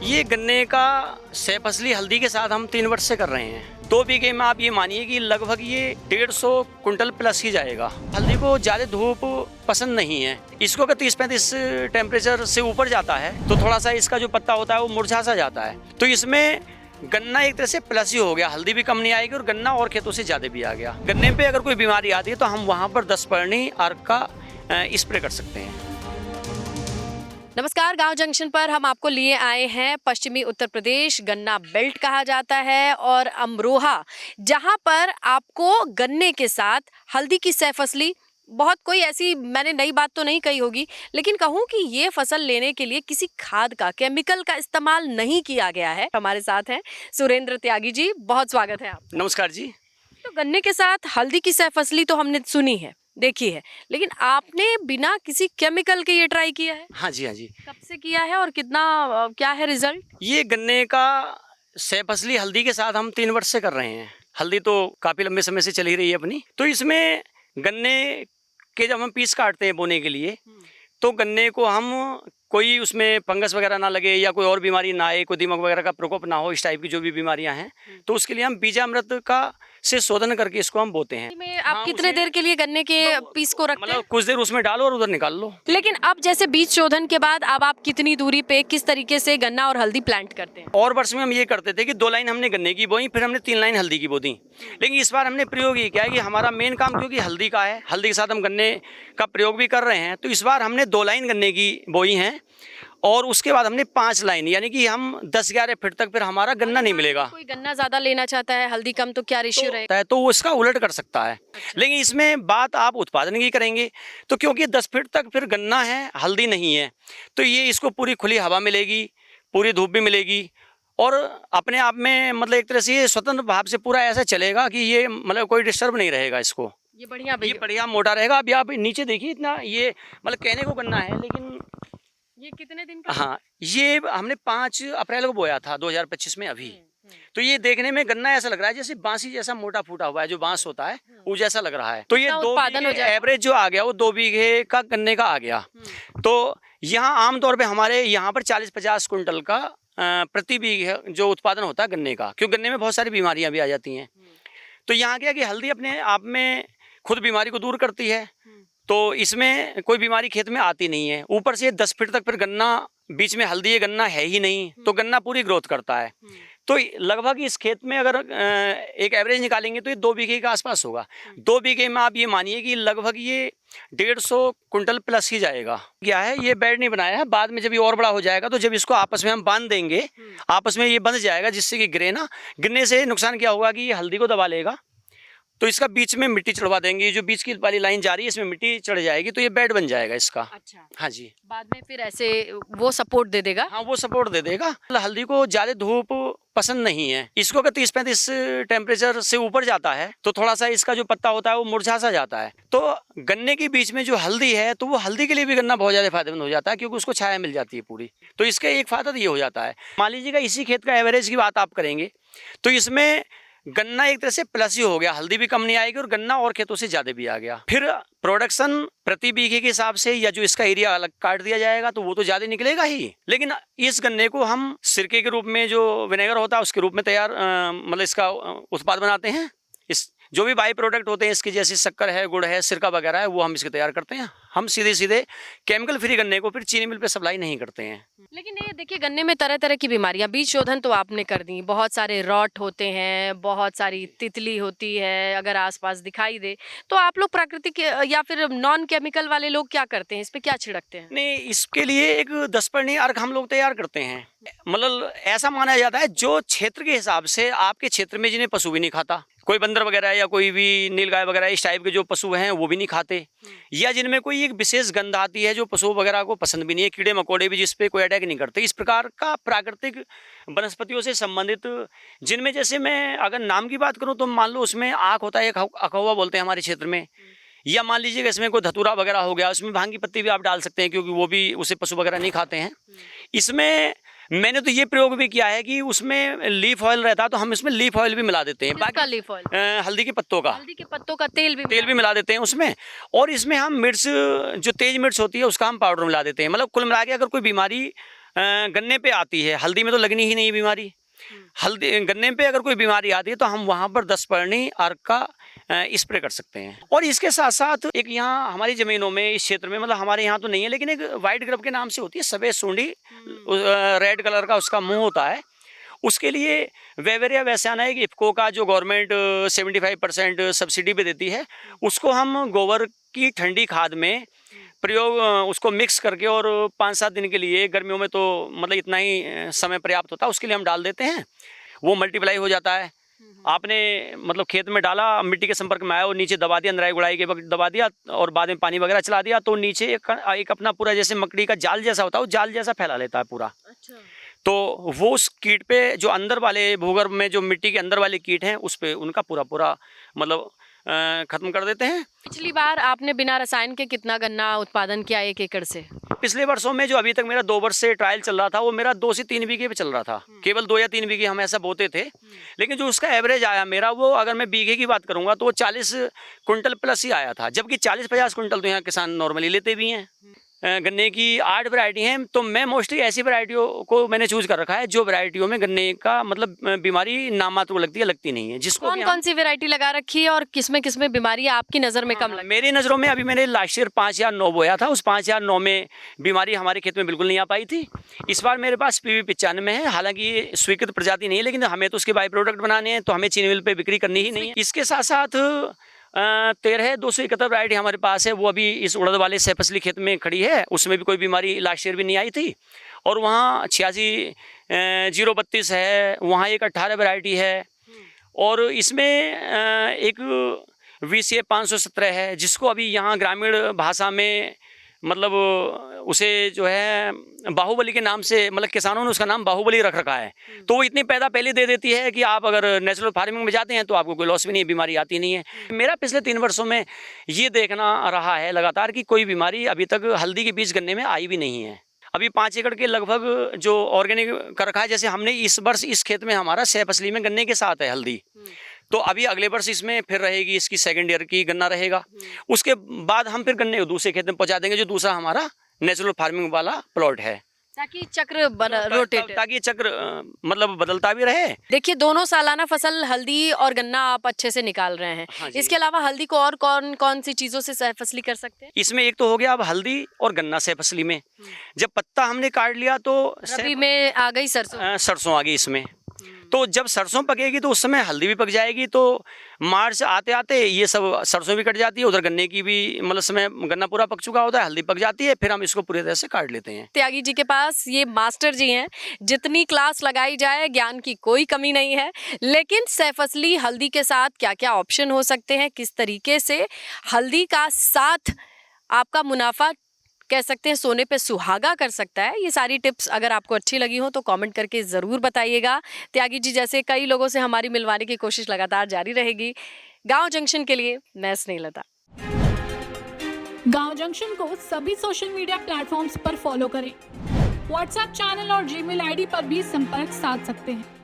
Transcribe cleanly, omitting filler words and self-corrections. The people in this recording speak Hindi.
ये गन्ने का सह फसली हल्दी के साथ हम 3 वर्ष से कर रहे हैं। 2 बीघे में आप ये मानिए कि लगभग ये 150 कुंटल प्लस ही जाएगा। हल्दी को ज़्यादा धूप पसंद नहीं है। इसको अगर 30-35 टेम्परेचर से ऊपर जाता है तो थोड़ा सा इसका जो पत्ता होता है वो मुरझा सा जाता है। तो इसमें गन्ना एक तरह से प्लस ही हो गया, हल्दी भी कम नहीं आएगी और गन्ना और खेतों से ज़्यादा भी आ गया। गन्ने पे अगर कोई बीमारी आती है तो हम वहाँ पर 10 पर्णी अर्क का स्प्रे कर सकते हैं। नमस्कार, गांव जंक्शन पर हम आपको लिए आए हैं पश्चिमी उत्तर प्रदेश, गन्ना बेल्ट कहा जाता है, और अमरोहा, जहां पर आपको गन्ने के साथ हल्दी की सह फसली, बहुत कोई ऐसी मैंने नई बात तो नहीं कही होगी, लेकिन कहूँ कि ये फसल लेने के लिए किसी खाद का, केमिकल का इस्तेमाल नहीं किया गया है। हमारे साथ हैं सुरेंद्र त्यागी जी, बहुत स्वागत है आप। नमस्कार जी। तो गन्ने के साथ हल्दी की सह फसली तो हमने सुनी है, देखी है, लेकिन आपने बिना किसी केमिकल के ये ट्राई किया है? हाँ जी, हाँ जी। कब से किया है और कितना क्या है रिजल्ट? ये गन्ने का सह फसली हल्दी के साथ हम 3 वर्ष से कर रहे हैं। हल्दी तो काफ़ी लंबे समय से चली रही है अपनी। तो इसमें गन्ने के जब हम पीस काटते हैं बोने के लिए, तो गन्ने को हम कोई उसमें फंगस वगैरह ना लगे या कोई और बीमारी ना आए, कोई दीमक वगैरह का प्रकोप ना हो, इस टाइप की जो भी बीमारियां हैं, तो उसके लिए हम बीजामृत का से शोधन करके इसको हम बोते हैं। में आप कितने देर के लिए गन्ने के पीस को रखते हैं? मतलब कुछ देर उसमें डालो और उधर निकाल लो। लेकिन अब जैसे बीज शोधन के बाद अब आप कितनी दूरी पे किस तरीके से गन्ना और हल्दी प्लांट करते हैं? और वर्ष में हम ये करते थे कि 2 लाइन हमने गन्ने की बोई, फिर हमने 3 लाइन हल्दी की बो दी। लेकिन इस बार हमने प्रयोग ये किया है कि हमारा मेन काम क्योंकि हल्दी का है, हल्दी के साथ हम गन्ने का प्रयोग भी कर रहे हैं, तो इस बार हमने 2 लाइन गन्ने की बोई हैं और उसके बाद हमने 5 लाइन, यानी कि हम 10-11 फीट तक फिर हमारा गन्ना नहीं मिलेगा। कोई गन्ना ज्यादा लेना चाहता है, हल्दी कम, तो क्या रेशियो रहेगा? तो वो इसका उलट कर सकता है। लेकिन इसमें बात आप उत्पादन की करेंगे तो क्योंकि 10 फीट तक फिर गन्ना है, हल्दी नहीं है, तो ये इसको पूरी खुली हवा मिलेगी, पूरी धूप भी मिलेगी और अपने आप में मतलब एक तरह से ये स्वतंत्र भाव से पूरा ऐसा चलेगा कि ये मतलब कोई डिस्टर्ब नहीं रहेगा इसको। ये बढ़िया मोटा रहेगा। अभी आप नीचे देखिए इतना, ये मतलब कहने को गन्ना है लेकिन ये कितने दिन का? हाँ, ये हमने 5 अप्रैल को बोया था 2025 में अभी। तो ये देखने में गन्ना ऐसा लग रहा है जैसे बांसी जैसा मोटा फूटा हुआ है, जो बांस होता है वो जैसा लग रहा है। तो ये 2 बीघे एवरेज जो आ गया वो 2 बीघे का गन्ने का आ गया। तो यहाँ आमतौर पे हमारे यहाँ पर 40-50 कुंटल का प्रति बीघे जो उत्पादन होता है गन्ने का, क्योंकि गन्ने में बहुत सारी बीमारियां भी आ जाती हैं। तो यहाँ क्या कि हल्दी अपने आप में खुद बीमारी को दूर करती है, तो इसमें कोई बीमारी खेत में आती नहीं है। ऊपर से 10 फीट तक फिर गन्ना, बीच में हल्दी ये गन्ना है ही नहीं, तो गन्ना पूरी ग्रोथ करता है। तो लगभग इस खेत में अगर एक एवरेज निकालेंगे तो ये 2 बीघे के आसपास होगा। 2 बीघे में आप ये मानिए कि लगभग ये 150 कुंटल प्लस ही जाएगा। क्या है, ये बेड नहीं बनाया है, बाद में जब ये और बड़ा हो जाएगा तो जब इसको आपस में हम बांध देंगे, आपस में ये बंध जाएगा, जिससे कि गिरने से नुकसान क्या होगा कि ये हल्दी को दबा लेगा, तो इसका बीच में मिट्टी चढ़वा देंगे। जो बीच की वाली लाइन जा रही है इसमें मिट्टी चढ़ जाएगी, तो ये बेड बन जाएगा इसका। अच्छा, हाँ जी। बाद में फिर ऐसे वो सपोर्ट दे देगा? हाँ, वो सपोर्ट दे देगा। हल्दी को ज़्यादा धूप पसंद नहीं है। इसको अगर 30-35 टेम्परेचर से ऊपर जाता है तो थोड़ा सा इसका जो पत्ता होता है वो मुरझा सा जाता है। तो गन्ने के बीच में जो हल्दी है, तो वो हल्दी के लिए भी गन्ना बहुत ज़्यादा फायदेमंद हो जाता है, क्योंकि उसको छाया मिल जाती है पूरी। तो इसका एक फायदा तो ये हो जाता है। मान लीजिएगा इसी खेत का एवरेज की बात आप करेंगे तो इसमें गन्ना एक तरह से प्लस ही हो गया, हल्दी भी कम नहीं आएगी और गन्ना और खेतों से ज़्यादा भी आ गया। फिर प्रोडक्शन प्रति बीघे के हिसाब से या जो इसका एरिया अलग काट दिया जाएगा तो वो तो ज़्यादा निकलेगा ही। लेकिन इस गन्ने को हम सिरके के रूप में, जो विनेगर होता है उसके रूप में तैयार मतलब इसका उत्पाद बनाते हैं। इस जो भी बाई प्रोडक्ट होते हैं इसकी, जैसे शक्कर है, गुड़ है, सिरका वगैरह है, वो हम इसके तैयार करते हैं। हम सीधे केमिकल फ्री गन्ने को फिर चीनी मिल पे सप्लाई नहीं करते हैं। लेकिन ये देखिए, गन्ने में तरह तरह की बीमारियां, बीज शोधन तो आपने कर दी, बहुत सारे रॉट होते हैं, बहुत सारी तितली होती है, अगर आसपास दिखाई दे तो आप लोग प्राकृतिक या फिर नॉन केमिकल वाले लोग क्या करते हैं, इस पे क्या छिड़कते हैं? नहीं, इसके लिए एक 10 पर्णी अर्क हम लोग तैयार करते हैं। मतलब ऐसा माना जाता है जो क्षेत्र के हिसाब से, आपके क्षेत्र में जिन्हें पशु भी नहीं खाता, कोई बंदर वगैरह या कोई भी नीलगाय वगैरह इस टाइप के जो पशु हैं वो भी नहीं खाते, या जिनमें कोई एक विशेष गंध आती है जो पशु वगैरह को पसंद भी नहीं है, कीड़े मकोड़े भी जिस पे कोई अटैक नहीं करते, इस प्रकार का प्राकृतिक वनस्पतियों से संबंधित, जिनमें जैसे मैं अगर नाम की बात करूं तो मान लो उसमें आक होता है, एक अखौवा बोलते हैं हमारे क्षेत्र में, या मान लीजिएगा इसमें कोई धतूरा वगैरह हो गया, उसमें भांग की पत्ती भी आप डाल सकते हैं, क्योंकि वो भी उसे पशु वगैरह नहीं खाते हैं। इसमें मैंने तो ये प्रयोग भी किया है कि उसमें लीफ ऑयल रहता है तो हम इसमें लीफ ऑयल भी मिला देते हैं। बाकी लीफ ऑयल, हल्दी के पत्तों का तेल भी मिला देते हैं उसमें। और इसमें हम मिर्च, जो तेज मिर्च होती है उसका हम पाउडर मिला देते हैं। मतलब कुल मिला के अगर कोई बीमारी गन्ने पे आती है, हल्दी में तो लगनी ही नहीं बीमारी। हल्दी गन्ने पे अगर कोई बीमारी आती है तो हम वहाँ पर 10 परनी अर्क का स्प्रे कर सकते हैं। और इसके साथ साथ एक यहाँ हमारी ज़मीनों में इस क्षेत्र में, मतलब हमारे यहाँ तो नहीं है, लेकिन एक वाइट ग्रब के नाम से होती है, सफ़ेद सूंडी, रेड कलर का उसका मुंह होता है। उसके लिए वेवेरिया वैसाना एक इफ्को का जो गवर्नमेंट 75% सब्सिडी पे देती है, उसको हम गोबर की ठंडी खाद में प्रयोग उसको मिक्स करके और 5-7 दिन के लिए, गर्मियों में तो मतलब इतना ही समय पर्याप्त होता है, उसके लिए हम डाल देते हैं। वो मल्टीप्लाई हो जाता है। आपने मतलब खेत में डाला, मिट्टी के संपर्क में आया और नीचे दबा दिया, निराई गुड़ाई के वक्त दबा दिया और बाद में पानी वगैरह चला दिया, तो नीचे एक अपना पूरा जैसे मकड़ी का जाल जैसा होता है, वो जाल जैसा फैला लेता है पूरा। अच्छा। तो वो उस कीट पे, जो अंदर वाले भूगर्भ में जो मिट्टी के अंदर वाले कीट हैं, उस पे उनका पूरा मतलब खत्म कर देते हैं। पिछली बार आपने बिना रसायन के कितना गन्ना उत्पादन किया 1 एकड़ से? पिछले वर्षों में जो अभी तक मेरा 2 वर्ष से ट्रायल चल रहा था, वो मेरा 2 से 3 बीघे पे चल रहा था। केवल 2 या 3 बीघे हम ऐसा बोते थे, लेकिन जो उसका एवरेज आया मेरा, वो अगर मैं बीघे की बात करूंगा तो वो 40 क्विंटल प्लस ही आया था, जबकि 40-50 क्विंटल तो यहाँ किसान नॉर्मली लेते भी हैं। गन्ने की 8 वैरायटी हैं, तो मैं मोस्टली ऐसी वैरायटियों को मैंने चूज कर रखा है जो वैरायटियों में गन्ने का मतलब बीमारी नामात्र को लगती है, लगती नहीं है। जिसको कौन सी वैरायटी लगा रखी है और किसमें बीमारी आपकी नज़र में कम लगी? मेरी नज़रों में अभी मैंने लास्ट ईयर 5 या 9 बोया था, उस 5 या 9 में बीमारी हमारे खेत में बिल्कुल नहीं आ पाई थी। इस बार मेरे पास PV 95 है, हालांकि ये स्वीकृत प्रजाति नहीं है, लेकिन हमें तो उसके बाई प्रोडक्ट बनाने हैं, तो हमें चीनी मिल पर बिक्री करनी ही नहीं है। इसके साथ साथ 13-271 वैरायटी हमारे पास है, वो अभी इस उड़द वाले सहफसली खेत में खड़ी है। उसमें भी कोई बीमारी लास्ट ईयर भी नहीं आई थी। और वहाँ 86-032 है, वहाँ एक 18 वैरायटी है, और इसमें एक VCA 517 है, जिसको अभी यहाँ ग्रामीण भाषा में मतलब उसे जो है बाहुबली के नाम से, मतलब किसानों ने उसका नाम बाहुबली रख रखा है। तो वो इतनी पैदा पहले दे देती है कि आप अगर नेचुरल फार्मिंग में जाते हैं तो आपको कोई लॉस भी नहीं है, बीमारी आती नहीं है। मेरा पिछले 3 वर्षों में ये देखना रहा है लगातार कि कोई बीमारी अभी तक हल्दी के बीज गन्ने में आई भी नहीं है। अभी 5 एकड़ के लगभग जो ऑर्गेनिक कर रखा है, जैसे हमने इस वर्ष इस खेत में हमारा सहफसली में गन्ने के साथ है हल्दी, तो अभी अगले वर्ष इसमें फिर रहेगी, इसकी 2nd ईयर की गन्ना रहेगा। उसके बाद हम फिर गन्ने को दूसरे खेत में पहुंचा देंगे, जो दूसरा हमारा नेचुरल फार्मिंग वाला प्लॉट है, ताकि चक्र रोटेट, ताकि चक्र मतलब बदलता भी रहे। देखिए, दोनों सालाना फसल हल्दी और गन्ना आप अच्छे से निकाल रहे हैं। हाँ, इसके अलावा हल्दी को और कौन सी चीजों से सहफसली कर सकते हैं? इसमें एक तो हो गया अब हल्दी और गन्ना सहफसली में। जब पत्ता हमने काट लिया तो रबी में आ गई सरसों आ गई इसमें। तो जब सरसों पकेगी तो उस समय हल्दी भी पक जाएगी, तो मार्च आते आते ये सब सरसों भी कट जाती है, उधर गन्ने की भी मतलब समय गन्ना पूरा पक चुका होता है, हल्दी पक जाती है, फिर हम इसको पूरी तरह से काट लेते हैं। त्यागी जी के पास ये मास्टर जी हैं, जितनी क्लास लगाई जाए ज्ञान की कोई कमी नहीं है। लेकिन सहफसली हल्दी के साथ क्या क्या ऑप्शन हो सकते हैं, किस तरीके से हल्दी का साथ आपका मुनाफा कह सकते हैं सोने पे सुहागा कर सकता है, ये सारी टिप्स अगर आपको अच्छी लगी हो तो कमेंट करके ज़रूर बताइएगा। त्यागी जी जैसे कई लोगों से हमारी मिलवाने की कोशिश लगातार जारी रहेगी। गांव जंक्शन के लिए मैं स्नेहलता। गांव जंक्शन को सभी सोशल मीडिया प्लेटफॉर्म्स पर फॉलो करें। व्हाट्सएप चैनल और जीमेल आईडी पर भी संपर्क साध सकते हैं।